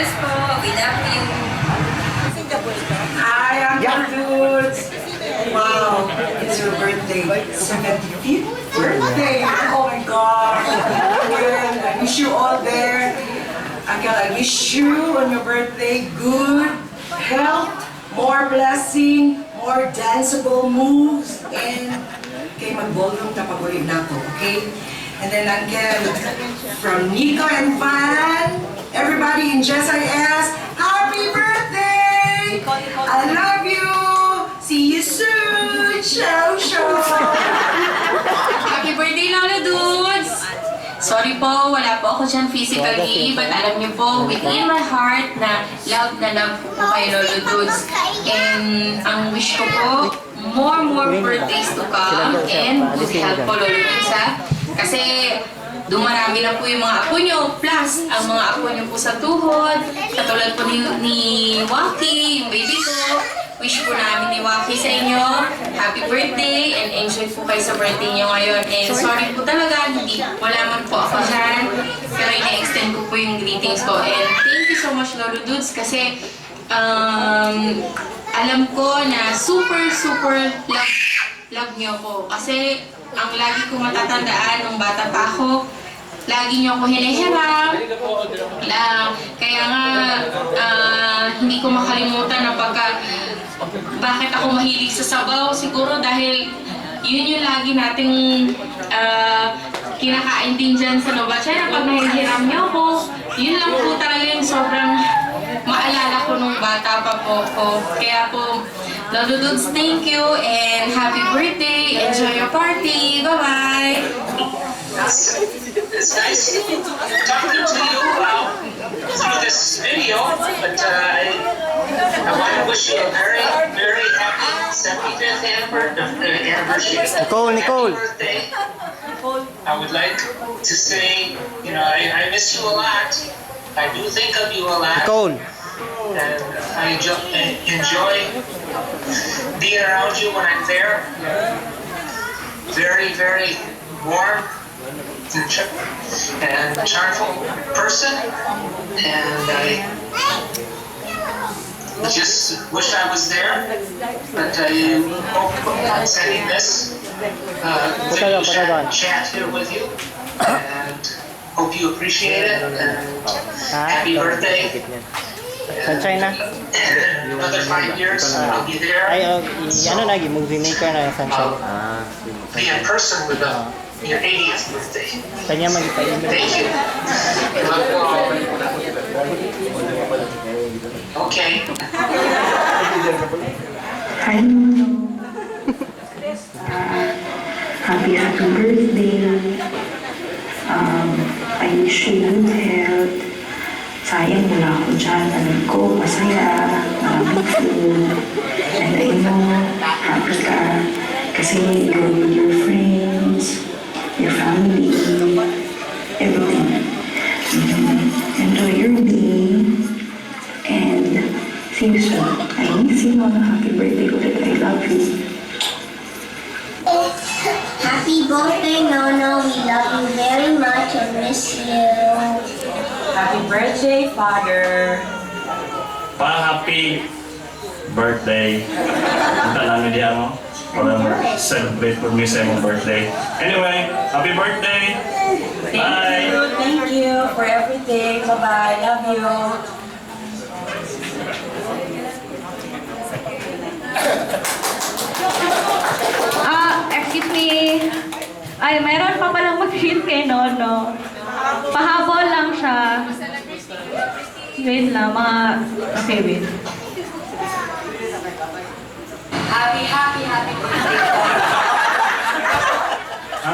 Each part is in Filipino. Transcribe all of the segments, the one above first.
bless po. We love you. Hi, Uncle Dudes. Wow, it's your birthday. 75th birthday. Oh my gosh. Again, I wish you all there. Again, I wish you on your birthday good health, more blessing, more danceable moves, and kay mag-volume na pag-uwi na to, okay? And then again, from Nico and Van, everybody in JSIS, happy birthday! I love you! See you soon! Ciao, ciao! Happy birthday, Lolo Dudes! Sorry po, wala po ako dyan physically, but alam niyo po, within my heart na love po kay Lolo Dudes. And ang wish ko po, more birthdays to come, and good health po, Lolo Dudes, ha? Kasi dumarami na po yung mga apo nyo, plus ang mga apo nyo po sa tuhod, katulad po ni Waki, yung baby ko. Wish po namin ni Waki sa inyo, happy birthday, and enjoy po kayo sa birthday nyo ngayon. And sorry po talaga, wala man po ako dyan, pero ina-extend ko po yung greetings ko. And thank you so much, Lolo Dudes, kasi alam ko na super love nyo ko. Kasi ang lagi ko matatandaan nung bata pa ako, lagi niyo ako hinihiram. Kaya nga, hindi ko makalimutan na bakit ako mahilig sa sabaw. Siguro dahil yun yung lagi nating kinakain din dyan sa Novachera. Pag nahihiram niyo ako, yun lang po talaga yung sobrang maalala ko nung bata pa po ko. Kaya po, Lolo Dudes, thank you and happy birthday. Enjoy your party. Bye-bye. It's nice talking to you through this video, but I want to wish you a very happy 75th anniversary. Nicole. Happy birthday. I would like to say, I miss you a lot. I do think of you a lot. Nicole. And I enjoy being around you when I'm there. Very warm and charmful person, and I just wish I was there. But I hope I'm sending this video chat here with you, and hope you appreciate it. And happy birthday! Sunshine na? Another 5 years, I'll be there. Movie maker na yung Sunshine. Be in person with your 80th birthday. Kanya mag-ipaimin. Thank you. Love you all. Okay. Hi, happy birthday. I wish you good health. Sayang wala ako dyan. Alam ko, masaya, maraming food. And I know, happy ka. Kasi you're with your friends, your family, everything. Enjoy your day. And see you soon. I miss you on a happy birthday ulit. I love you. Happy birthday, Nono. We love you very much and miss you. Happy birthday, Father. Happy birthday. Punta namin diyan mo. Para celebrate for me sa imong birthday. Anyway, happy birthday! Bye! Thank you for everything. Bye-bye. Love you. Excuse me. Ay, meron pa palang mag-treat kay Nono. Pahabol lang siya. Wait lang, Okay, wait. Happy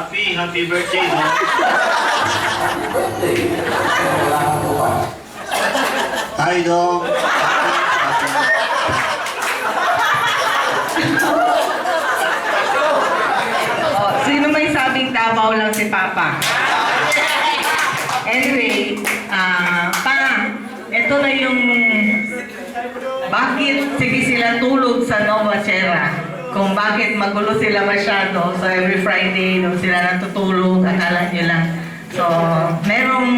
birthday. Happy birthday, no? Hi, Dong. Sino may sabing Davao lang si Papa? Anyway, ito na yung bakit sige sila tulog sa Novachera. Kung bakit magulo sila masyado. So every Friday, doon sila natutulog, akala nyo lang. So, merong